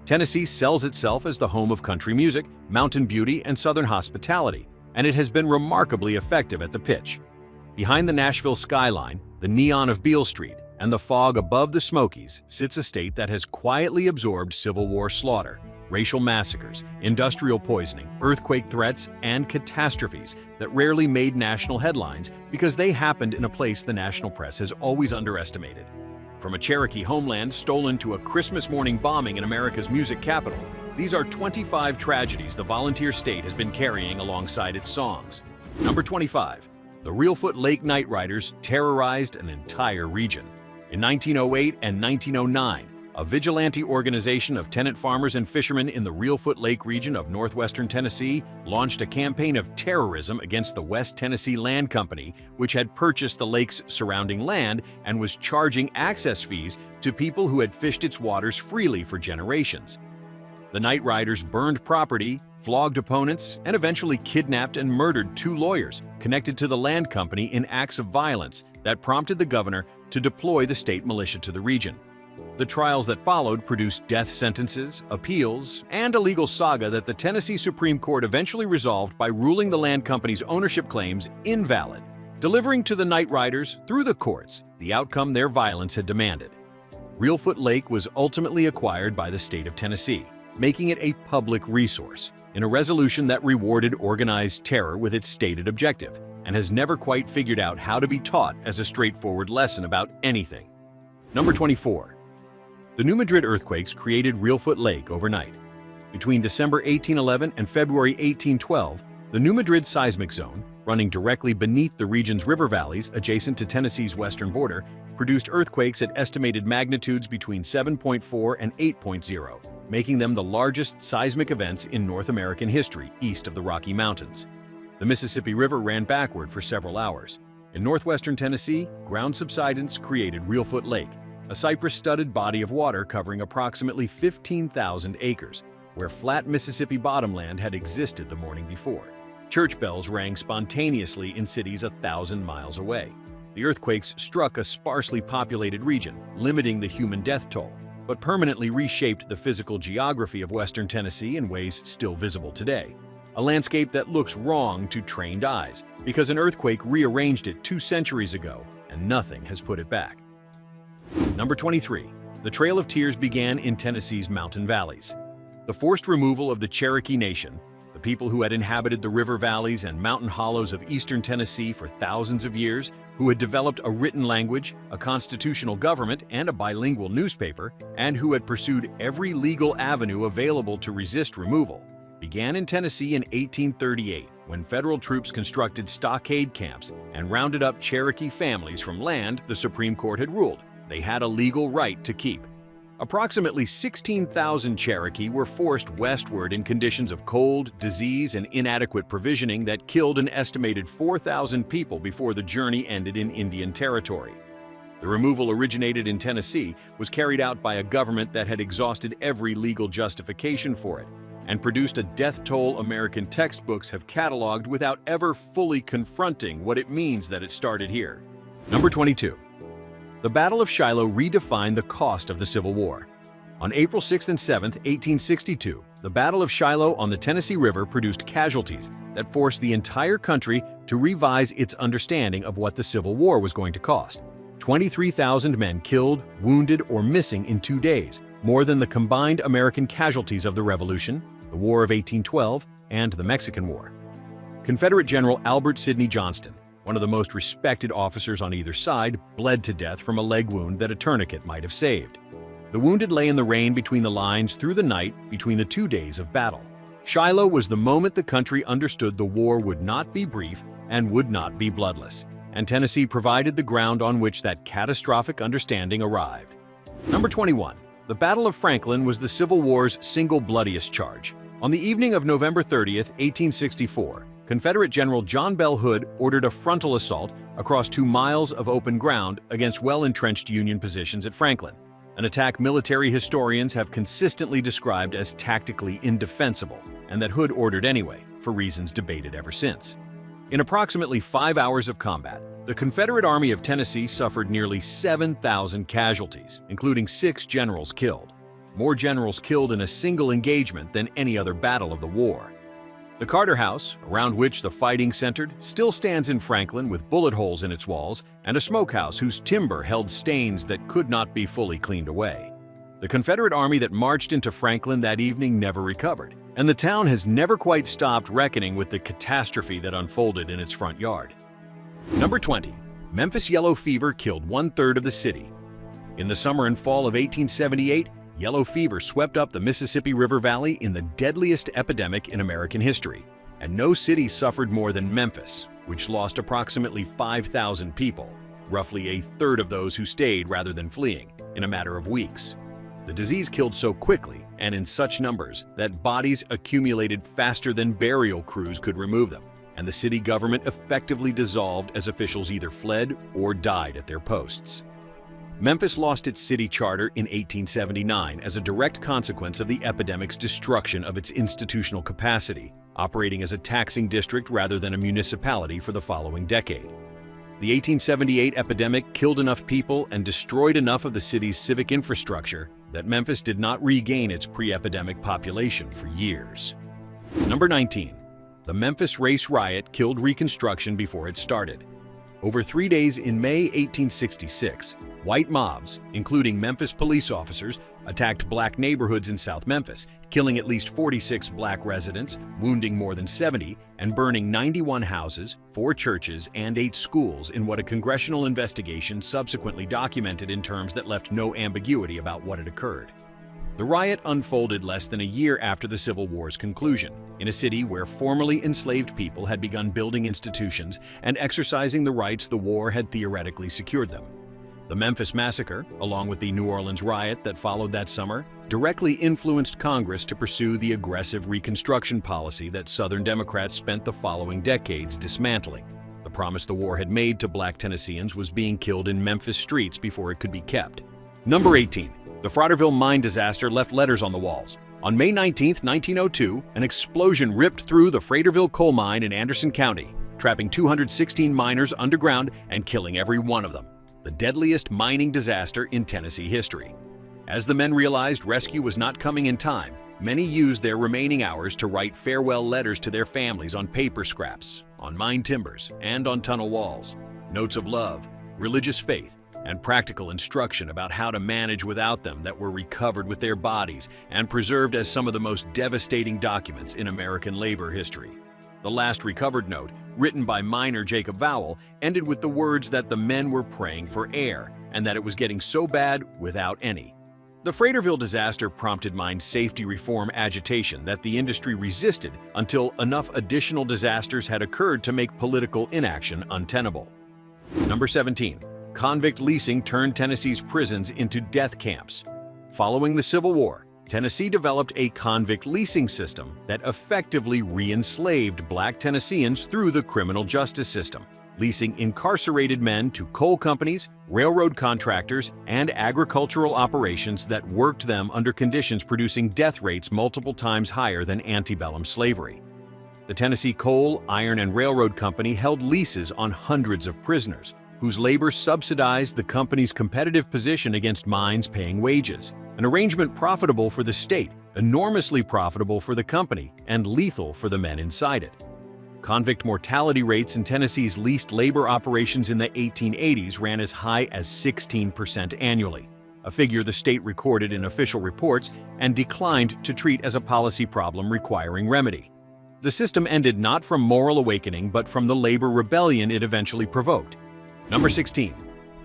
Tennessee sells itself as the home of country music, mountain beauty, and southern hospitality, and it has been remarkably effective at the pitch. Behind the Nashville skyline, the neon of Beale Street, and the fog above the Smokies sits a state that has quietly absorbed Civil War slaughter, racial massacres, industrial poisoning, earthquake threats, and catastrophes that rarely made national headlines because they happened in a place the national press has always underestimated. From a Cherokee homeland stolen to a Christmas morning bombing in America's music capital, these are 25 tragedies the volunteer state has been carrying alongside its songs. Number 25. The Reelfoot Lake Night Riders terrorized an entire region. In 1908 and 1909, a vigilante organization of tenant farmers and fishermen in the Reelfoot Lake region of northwestern Tennessee launched a campaign of terrorism against the West Tennessee Land Company, which had purchased the lake's surrounding land and was charging access fees to people who had fished its waters freely for generations. The Night Riders burned property, flogged opponents, and eventually kidnapped and murdered 2 lawyers connected to the land company in acts of violence that prompted the governor to deploy the state militia to the region. The trials that followed produced death sentences, appeals, and a legal saga that the Tennessee Supreme Court eventually resolved by ruling the land company's ownership claims invalid, delivering to the Night Riders, through the courts, the outcome their violence had demanded. Reelfoot Lake was ultimately acquired by the state of Tennessee, making it a public resource, in a resolution that rewarded organized terror with its stated objective, and has never quite figured out how to be taught as a straightforward lesson about anything. Number 24. The New Madrid earthquakes created Reelfoot Lake overnight. Between December 1811 and February 1812, the New Madrid seismic zone, running directly beneath the region's river valleys adjacent to Tennessee's western border, produced earthquakes at estimated magnitudes between 7.4 and 8.0, making them the largest seismic events in North American history east of the Rocky Mountains. The Mississippi River ran backward for several hours. In northwestern Tennessee, ground subsidence created Reelfoot Lake, a cypress-studded body of water covering approximately 15,000 acres, where flat Mississippi bottomland had existed the morning before. Church bells rang spontaneously in cities 1,000 miles away. The earthquakes struck a sparsely populated region, limiting the human death toll, but permanently reshaped the physical geography of western Tennessee in ways still visible today. A landscape that looks wrong to trained eyes, because an earthquake rearranged it 2 centuries ago, and nothing has put it back. Number 23. The Trail of Tears began in Tennessee's mountain valleys. The forced removal of the Cherokee Nation, the people who had inhabited the river valleys and mountain hollows of eastern Tennessee for thousands of years, who had developed a written language, a constitutional government, and a bilingual newspaper, and who had pursued every legal avenue available to resist removal, began in Tennessee in 1838, when federal troops constructed stockade camps and rounded up Cherokee families from land the Supreme Court had ruled they had a legal right to keep. Approximately 16,000 Cherokee were forced westward in conditions of cold, disease, and inadequate provisioning that killed an estimated 4,000 people before the journey ended in Indian Territory. The removal originated in Tennessee, was carried out by a government that had exhausted every legal justification for it, and produced a death toll American textbooks have cataloged without ever fully confronting what it means that it started here. Number 22. The Battle of Shiloh redefined the cost of the Civil War. On April 6 and 7, 1862, the Battle of Shiloh on the Tennessee River produced casualties that forced the entire country to revise its understanding of what the Civil War was going to cost. 23,000 men killed, wounded, or missing in 2 days, more than the combined American casualties of the Revolution, the War of 1812, and the Mexican War. Confederate General Albert Sidney Johnston, one of the most respected officers on either side, bled to death from a leg wound that a tourniquet might have saved. The wounded lay in the rain between the lines through the night between the 2 days of battle. Shiloh was the moment the country understood the war would not be brief and would not be bloodless, and Tennessee provided the ground on which that catastrophic understanding arrived. Number 21. The Battle of Franklin was the Civil War's single bloodiest charge. On the evening of November 30, 1864, Confederate General John Bell Hood ordered a frontal assault across 2 miles of open ground against well-entrenched Union positions at Franklin, an attack military historians have consistently described as tactically indefensible, and that Hood ordered anyway, for reasons debated ever since. In approximately 5 hours of combat, the Confederate Army of Tennessee suffered nearly 7,000 casualties, including 6 generals killed. more generals killed in a single engagement than any other battle of the war. The Carter House, around which the fighting centered, still stands in Franklin with bullet holes in its walls and a smokehouse whose timber held stains that could not be fully cleaned away. The Confederate army that marched into Franklin that evening never recovered, and the town has never quite stopped reckoning with the catastrophe that unfolded in its front yard. Number 20. Memphis yellow fever killed 1/3 of the city. In the summer and fall of 1878, yellow fever swept up the Mississippi River Valley in the deadliest epidemic in American history, and no city suffered more than Memphis, which lost approximately 5,000 people, roughly a third of those who stayed rather than fleeing, in a matter of weeks. The disease killed so quickly and in such numbers that bodies accumulated faster than burial crews could remove them, and the city government effectively dissolved as officials either fled or died at their posts. Memphis lost its city charter in 1879 as a direct consequence of the epidemic's destruction of its institutional capacity, operating as a taxing district rather than a municipality for the following decade. The 1878 epidemic killed enough people and destroyed enough of the city's civic infrastructure that Memphis did not regain its pre-epidemic population for years. Number 19. The Memphis Race Riot killed Reconstruction before it started. Over 3 days in May 1866, white mobs, including Memphis police officers, attacked black neighborhoods in South Memphis, killing at least 46 black residents, wounding more than 70, and burning 91 houses, 4 churches, and 8 schools in what a congressional investigation subsequently documented in terms that left no ambiguity about what had occurred. The riot unfolded less than a year after the Civil War's conclusion, in a city where formerly enslaved people had begun building institutions and exercising the rights the war had theoretically secured them. The Memphis Massacre, along with the New Orleans riot that followed that summer, directly influenced Congress to pursue the aggressive Reconstruction policy that Southern Democrats spent the following decades dismantling. The promise the war had made to black Tennesseans was being killed in Memphis streets before it could be kept. Number 18. The Fratterville mine disaster left letters on the walls. On May 19, 1902, an explosion ripped through the Fratterville coal mine in Anderson County, trapping 216 miners underground and killing every one of them. The deadliest mining disaster in Tennessee history. As the men realized rescue was not coming in time, many used their remaining hours to write farewell letters to their families on paper scraps, on mine timbers, and on tunnel walls. Notes of love, religious faith, and practical instruction about how to manage without them that were recovered with their bodies and preserved as some of the most devastating documents in American labor history. The last recovered note, written by miner Jacob Vowell, ended with the words that the men were praying for air and that it was getting so bad without any. The Fratterville disaster prompted mine safety reform agitation that the industry resisted until enough additional disasters had occurred to make political inaction untenable. Number 17. Convict leasing turned Tennessee's prisons into death camps. Following the Civil War, Tennessee developed a convict leasing system that effectively re-enslaved black Tennesseans through the criminal justice system, leasing incarcerated men to coal companies, railroad contractors, and agricultural operations that worked them under conditions producing death rates multiple times higher than antebellum slavery. The Tennessee Coal, Iron, and Railroad Company held leases on hundreds of prisoners, whose labor subsidized the company's competitive position against mines paying wages, an arrangement profitable for the state, enormously profitable for the company, and lethal for the men inside it. Convict mortality rates in Tennessee's leased labor operations in the 1880s ran as high as 16% annually, a figure the state recorded in official reports and declined to treat as a policy problem requiring remedy. The system ended not from moral awakening but from the labor rebellion it eventually provoked. Number 16.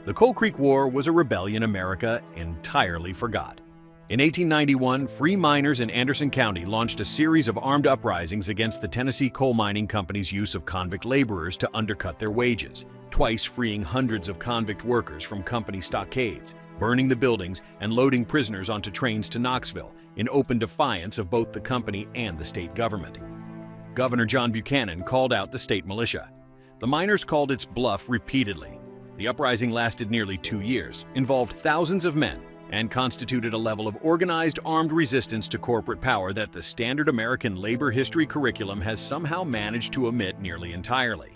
The Coal Creek War was a rebellion America entirely forgot. In 1891, free miners in Anderson County launched a series of armed uprisings against the Tennessee Coal Mining Company's use of convict laborers to undercut their wages, twice freeing hundreds of convict workers from company stockades, burning the buildings, and loading prisoners onto trains to Knoxville, in open defiance of both the company and the state government. Governor John Buchanan called out the state militia. The miners called its bluff repeatedly. The uprising lasted nearly 2 years, involved thousands of men, and constituted a level of organized armed resistance to corporate power that the standard American labor history curriculum has somehow managed to omit nearly entirely.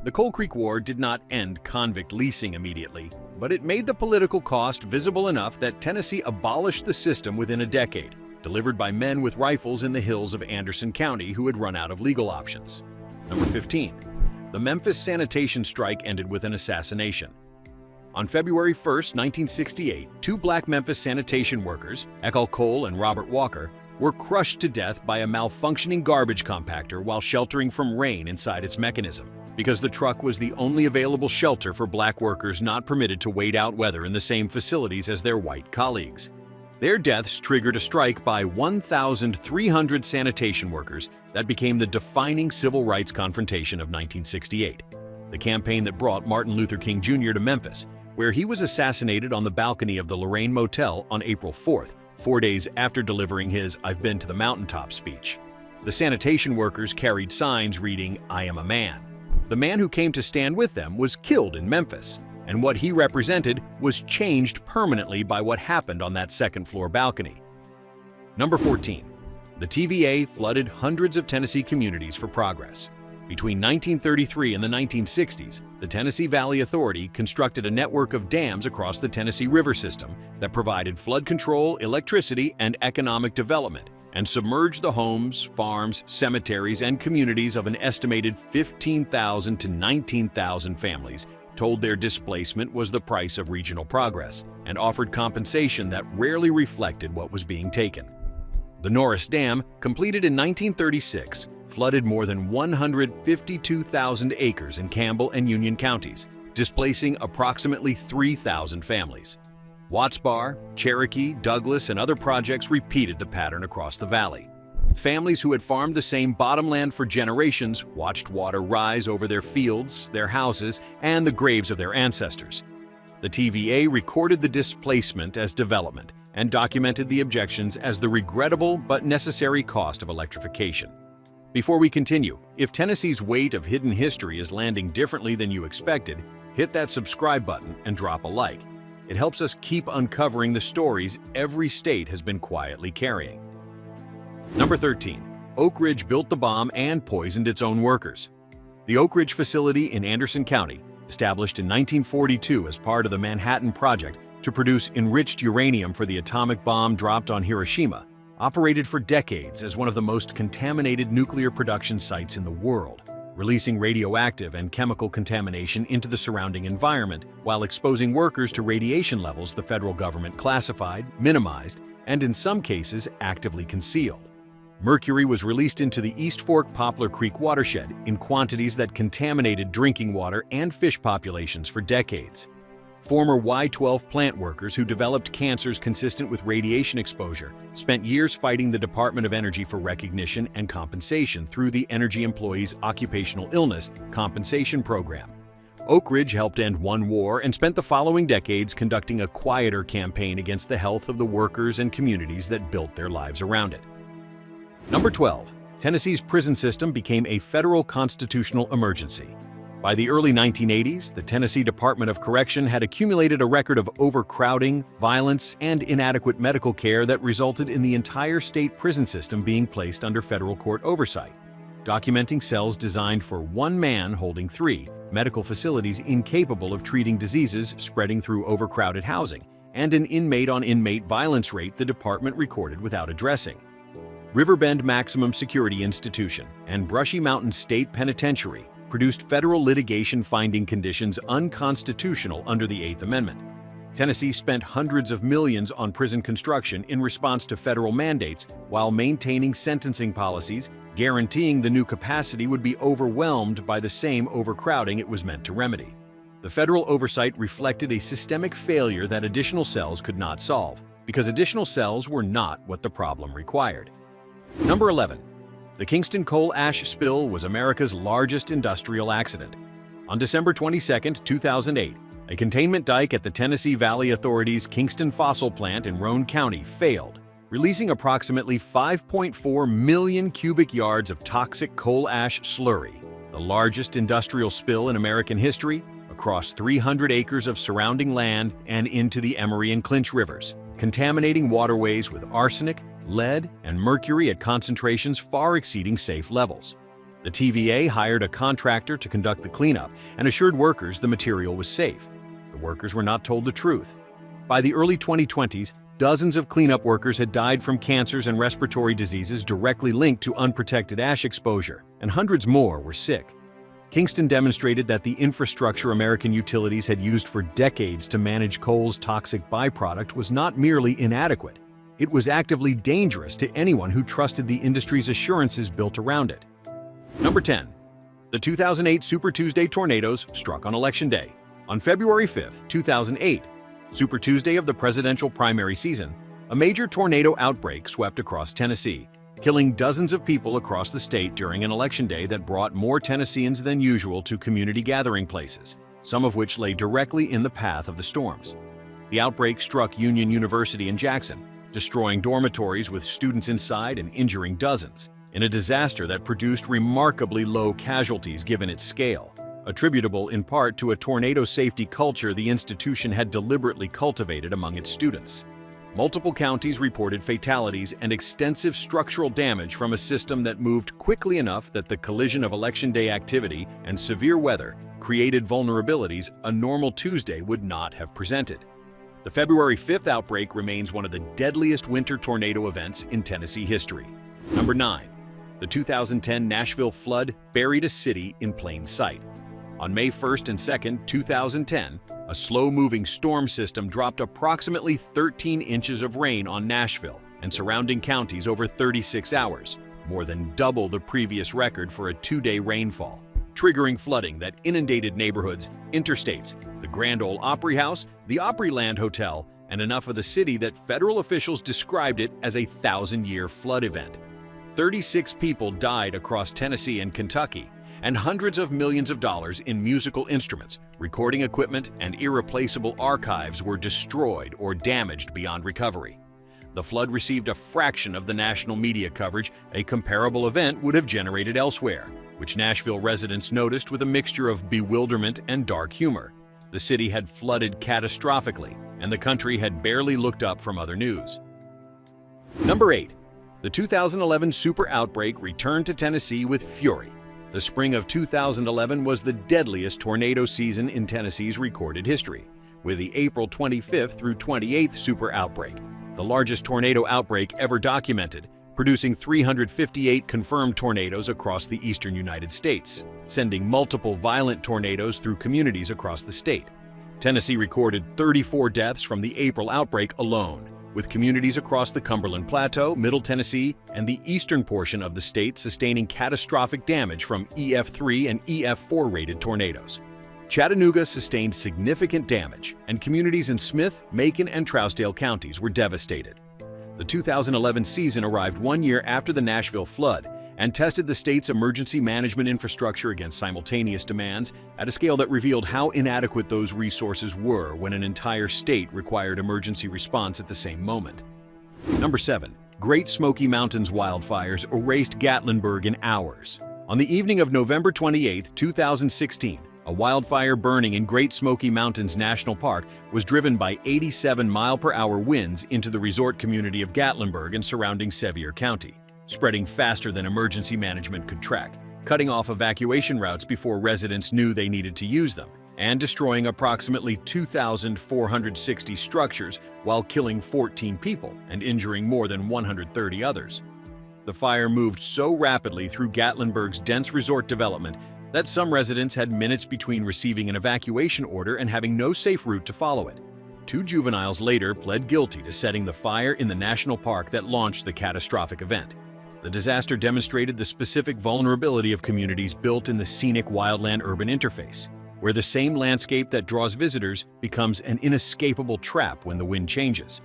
The Coal Creek War did not end convict leasing immediately, but it made the political cost visible enough that Tennessee abolished the system within a decade, delivered by men with rifles in the hills of Anderson County who had run out of legal options. Number 15. The Memphis sanitation strike ended with an assassination. On February 1, 1968, two black Memphis sanitation workers, Eckel Cole and Robert Walker, were crushed to death by a malfunctioning garbage compactor while sheltering from rain inside its mechanism, because the truck was the only available shelter for black workers not permitted to wait out weather in the same facilities as their white colleagues. Their deaths triggered a strike by 1,300 sanitation workers that became the defining civil rights confrontation of 1968, the campaign that brought Martin Luther King Jr. to Memphis, where he was assassinated on the balcony of the Lorraine Motel on April 4th, 4 days after delivering his "I've been to the mountaintop" speech. The sanitation workers carried signs reading, "I am a man." The man who came to stand with them was killed in Memphis, and what he represented was changed permanently by what happened on that second-floor balcony. Number 14. The TVA flooded hundreds of Tennessee communities for progress. Between 1933 and the 1960s, the Tennessee Valley Authority constructed a network of dams across the Tennessee River system that provided flood control, electricity, and economic development, and submerged the homes, farms, cemeteries, and communities of an estimated 15,000 to 19,000 families told their displacement was the price of regional progress, and offered compensation that rarely reflected what was being taken. The Norris Dam, completed in 1936, flooded more than 152,000 acres in Campbell and Union counties, displacing approximately 3,000 families. Watts Bar, Cherokee, Douglas, and other projects repeated the pattern across the valley. Families who had farmed the same bottomland for generations watched water rise over their fields, their houses, and the graves of their ancestors. The TVA recorded the displacement as development and documented the objections as the regrettable but necessary cost of electrification. Before we continue, if Tennessee's weight of hidden history is landing differently than you expected, hit that subscribe button and drop a like. It helps us keep uncovering the stories every state has been quietly carrying. Number 13. Oak Ridge built the bomb and poisoned its own workers. The Oak Ridge facility in Anderson County, established in 1942 as part of the Manhattan Project to produce enriched uranium for the atomic bomb dropped on Hiroshima, operated for decades as one of the most contaminated nuclear production sites in the world, releasing radioactive and chemical contamination into the surrounding environment while exposing workers to radiation levels the federal government classified, minimized, and in some cases actively concealed. Mercury was released into the East Fork Poplar Creek watershed in quantities that contaminated drinking water and fish populations for decades. Former Y-12 plant workers who developed cancers consistent with radiation exposure spent years fighting the Department of Energy for recognition and compensation through the Energy Employees Occupational Illness Compensation Program. Oak Ridge helped end one war and spent the following decades conducting a quieter campaign against the health of the workers and communities that built their lives around it. Number 12. Tennessee's prison system became a federal constitutional emergency. By the early 1980s, the Tennessee Department of Correction had accumulated a record of overcrowding, violence, and inadequate medical care that resulted in the entire state prison system being placed under federal court oversight, documenting cells designed for one man holding 3, medical facilities incapable of treating diseases spreading through overcrowded housing, and an inmate-on-inmate violence rate the department recorded without addressing. Riverbend Maximum Security Institution and Brushy Mountain State Penitentiary produced federal litigation finding conditions unconstitutional under the Eighth Amendment. Tennessee spent hundreds of millions on prison construction in response to federal mandates while maintaining sentencing policies, guaranteeing the new capacity would be overwhelmed by the same overcrowding it was meant to remedy. The federal oversight reflected a systemic failure that additional cells could not solve, because additional cells were not what the problem required. Number 11. The Kingston coal ash spill was America's largest industrial accident. On December 22, 2008, a containment dike at the Tennessee Valley Authority's Kingston Fossil Plant in Roane County failed, releasing approximately 5.4 million cubic yards of toxic coal ash slurry, the largest industrial spill in American history, across 300 acres of surrounding land and into the Emory and Clinch rivers, contaminating waterways with arsenic, lead, and mercury at concentrations far exceeding safe levels. The TVA hired a contractor to conduct the cleanup and assured workers the material was safe. The workers were not told the truth. By the early 2020s, dozens of cleanup workers had died from cancers and respiratory diseases directly linked to unprotected ash exposure, and hundreds more were sick. Kingston demonstrated that the infrastructure American utilities had used for decades to manage coal's toxic byproduct was not merely inadequate, it was actively dangerous to anyone who trusted the industry's assurances built around it. Number 10. The 2008 Super Tuesday tornadoes struck on Election Day. On February 5, 2008, Super Tuesday of the presidential primary season, a major tornado outbreak swept across Tennessee, killing dozens of people across the state during an election day that brought more Tennesseans than usual to community gathering places, some of which lay directly in the path of the storms. The outbreak struck Union University in Jackson, destroying dormitories with students inside and injuring dozens, in a disaster that produced remarkably low casualties given its scale, attributable in part to a tornado safety culture the institution had deliberately cultivated among its students. Multiple counties reported fatalities and extensive structural damage from a system that moved quickly enough that the collision of Election Day activity and severe weather created vulnerabilities a normal Tuesday would not have presented. The February 5th outbreak remains one of the deadliest winter tornado events in Tennessee history. Number 9. The 2010 Nashville flood buried a city in plain sight. On May 1st and 2nd, 2010, a slow-moving storm system dropped approximately 13 inches of rain on Nashville and surrounding counties over 36 hours, more than double the previous record for a two-day rainfall, triggering flooding that inundated neighborhoods, interstates, the Grand Ole Opry House, the Opryland Hotel, and enough of the city that federal officials described it as a 1,000-year flood event. 36 people died across Tennessee and Kentucky, and hundreds of millions of dollars in musical instruments, recording equipment, and irreplaceable archives were destroyed or damaged beyond recovery. The flood received a fraction of the national media coverage a comparable event would have generated elsewhere, which Nashville residents noticed with a mixture of bewilderment and dark humor. The city had flooded catastrophically, and the country had barely looked up from other news. Number 8. The 2011 super outbreak returned to Tennessee with fury. The spring of 2011 was the deadliest tornado season in Tennessee's recorded history, with the April 25th through 28th super outbreak, the largest tornado outbreak ever documented, producing 358 confirmed tornadoes across the eastern United States, sending multiple violent tornadoes through communities across the state. Tennessee recorded 34 deaths from the April outbreak alone, with communities across the Cumberland Plateau, Middle Tennessee, and the eastern portion of the state sustaining catastrophic damage from EF3 and EF4 rated tornadoes. Chattanooga sustained significant damage, and communities in Smith, Macon, and Trousdale counties were devastated. The 2011 season arrived 1 year after the Nashville flood and tested the state's emergency management infrastructure against simultaneous demands at a scale that revealed how inadequate those resources were when an entire state required emergency response at the same moment. Number 7. Great Smoky Mountains wildfires erased Gatlinburg in hours. On the evening of November 28, 2016, a wildfire burning in Great Smoky Mountains National Park was driven by 87-mile-per-hour winds into the resort community of Gatlinburg and surrounding Sevier County, spreading faster than emergency management could track, cutting off evacuation routes before residents knew they needed to use them, and destroying approximately 2,460 structures while killing 14 people and injuring more than 130 others. The fire moved so rapidly through Gatlinburg's dense resort development that some residents had minutes between receiving an evacuation order and having no safe route to follow it. 2 juveniles later pled guilty to setting the fire in the national park that launched the catastrophic event. The disaster demonstrated the specific vulnerability of communities built in the scenic wildland-urban interface, where the same landscape that draws visitors becomes an inescapable trap when the wind changes.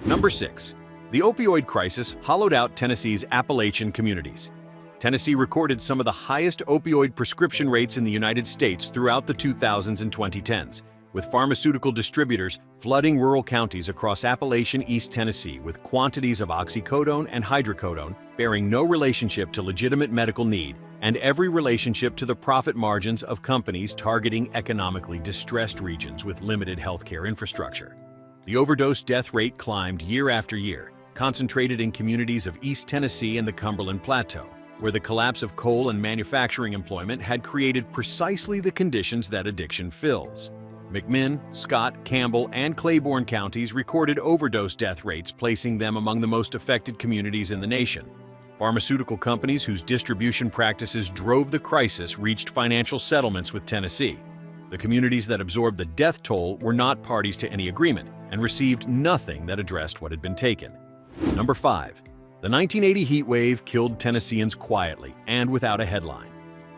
Number 6. The opioid crisis hollowed out Tennessee's Appalachian communities. Tennessee recorded some of the highest opioid prescription rates in the United States throughout the 2000s and 2010s, with pharmaceutical distributors flooding rural counties across Appalachian East Tennessee with quantities of oxycodone and hydrocodone bearing no relationship to legitimate medical need and every relationship to the profit margins of companies targeting economically distressed regions with limited healthcare infrastructure. The overdose death rate climbed year after year, concentrated in communities of East Tennessee and the Cumberland Plateau, where the collapse of coal and manufacturing employment had created precisely the conditions that addiction fills. McMinn, Scott, Campbell, and Claiborne counties recorded overdose death rates, placing them among the most affected communities in the nation. Pharmaceutical companies whose distribution practices drove the crisis reached financial settlements with Tennessee. The communities that absorbed the death toll were not parties to any agreement and received nothing that addressed what had been taken. Number 5. The 1980 heat wave killed Tennesseans quietly and without a headline.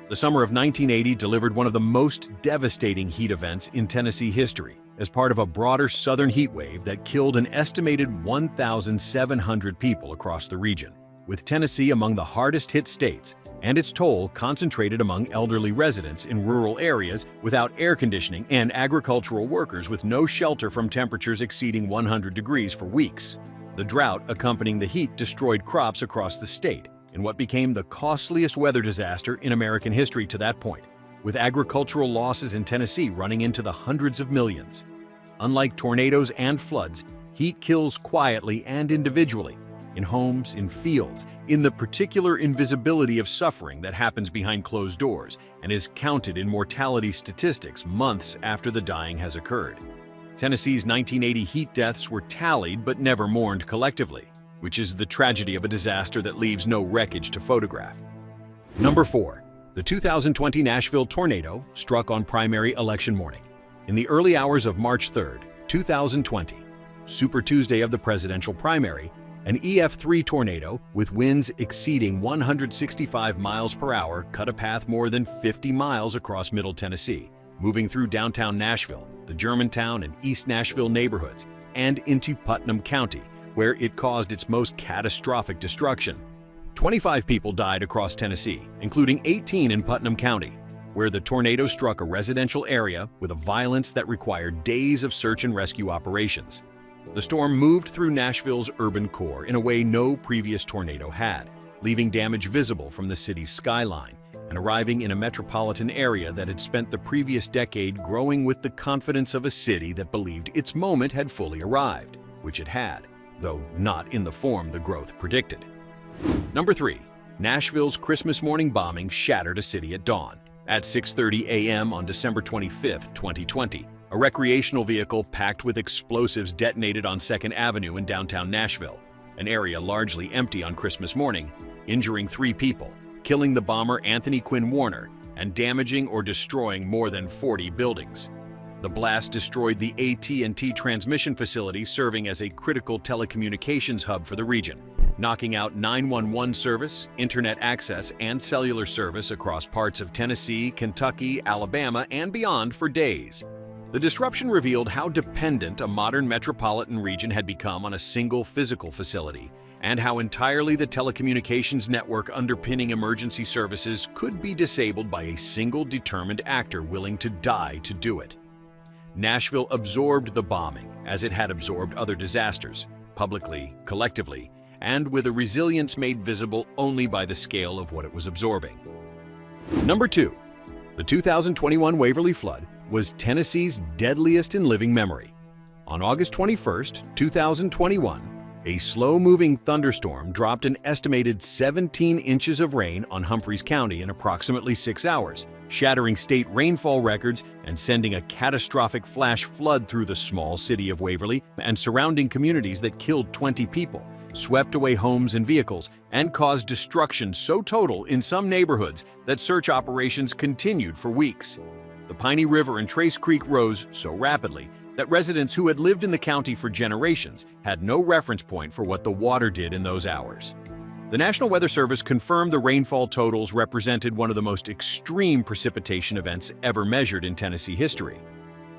The summer of 1980 delivered one of the most devastating heat events in Tennessee history as part of a broader southern heat wave that killed an estimated 1,700 people across the region, with Tennessee among the hardest-hit states and its toll concentrated among elderly residents in rural areas without air conditioning and agricultural workers with no shelter from temperatures exceeding 100 degrees for weeks. The drought accompanying the heat destroyed crops across the state in what became the costliest weather disaster in American history to that point, with agricultural losses in Tennessee running into the hundreds of millions. Unlike tornadoes and floods, heat kills quietly and individually, in homes, in fields, in the particular invisibility of suffering that happens behind closed doors and is counted in mortality statistics months after the dying has occurred. Tennessee's 1980 heat deaths were tallied but never mourned collectively, which is the tragedy of a disaster that leaves no wreckage to photograph. Number 4. The 2020 Nashville tornado struck on primary election morning. In the early hours of March 3, 2020, Super Tuesday of the presidential primary, an EF3 tornado with winds exceeding 165 miles per hour cut a path more than 50 miles across Middle Tennessee, moving through downtown Nashville, the Germantown and East Nashville neighborhoods, and into Putnam County, where it caused its most catastrophic destruction. 25 people died across Tennessee, including 18 in Putnam County, where the tornado struck a residential area with a violence that required days of search and rescue operations. The storm moved through Nashville's urban core in a way no previous tornado had, leaving damage visible from the city's skyline and arriving in a metropolitan area that had spent the previous decade growing with the confidence of a city that believed its moment had fully arrived, which it had, though not in the form the growth predicted. Number 3. Nashville's Christmas morning bombing shattered a city at dawn. At 6:30 a.m. on December 25, 2020, a recreational vehicle packed with explosives detonated on 2nd Avenue in downtown Nashville, an area largely empty on Christmas morning, injuring 3 people, killing the bomber Anthony Quinn Warner, and damaging or destroying more than 40 buildings. The blast destroyed the AT&T transmission facility serving as a critical telecommunications hub for the region, knocking out 911 service, internet access, and cellular service across parts of Tennessee, Kentucky, Alabama, and beyond for days. The disruption revealed how dependent a modern metropolitan region had become on a single physical facility, and how entirely the telecommunications network underpinning emergency services could be disabled by a single determined actor willing to die to do it. Nashville absorbed the bombing as it had absorbed other disasters, publicly, collectively, and with a resilience made visible only by the scale of what it was absorbing. Number 2. The 2021 Waverly flood was Tennessee's deadliest in living memory. On August 21, 2021, a slow-moving thunderstorm dropped an estimated 17 inches of rain on Humphreys County in approximately 6 hours, shattering state rainfall records and sending a catastrophic flash flood through the small city of Waverly and surrounding communities that killed 20 people, swept away homes and vehicles, and caused destruction so total in some neighborhoods that search operations continued for weeks. The Piney River and Trace Creek rose so rapidly that residents who had lived in the county for generations had no reference point for what the water did in those hours. The National Weather Service confirmed the rainfall totals represented one of the most extreme precipitation events ever measured in Tennessee history.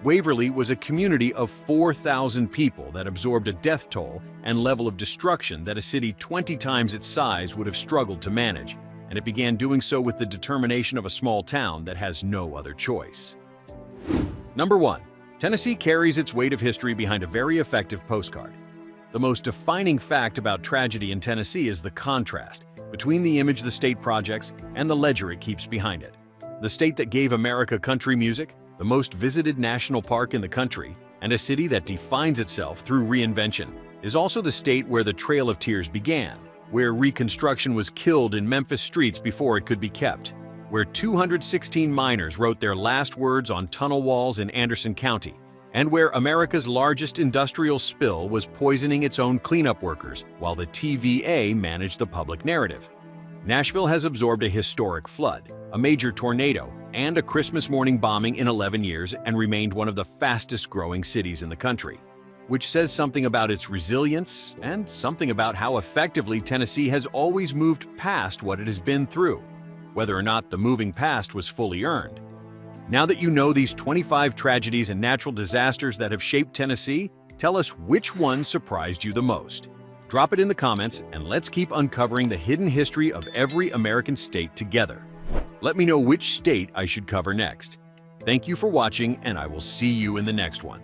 Waverly was a community of 4,000 people that absorbed a death toll and level of destruction that a city 20 times its size would have struggled to manage, and it began doing so with the determination of a small town that has no other choice. Number 1. Tennessee carries its weight of history behind a very effective postcard. The most defining fact about tragedy in Tennessee is the contrast between the image the state projects and the ledger it keeps behind it. The state that gave America country music, the most visited national park in the country, and a city that defines itself through reinvention, is also the state where the Trail of Tears began, where Reconstruction was killed in Memphis streets before it could be kept, where 216 miners wrote their last words on tunnel walls in Anderson County, and where America's largest industrial spill was poisoning its own cleanup workers while the TVA managed the public narrative. Nashville has absorbed a historic flood, a major tornado, and a Christmas morning bombing in 11 years and remained one of the fastest-growing cities in the country, which says something about its resilience and something about how effectively Tennessee has always moved past what it has been through, whether or not the moving past was fully earned. Now that you know these 25 tragedies and natural disasters that have shaped Tennessee, tell us which one surprised you the most. Drop it in the comments and let's keep uncovering the hidden history of every American state together. Let me know which state I should cover next. Thank you for watching, and I will see you in the next one.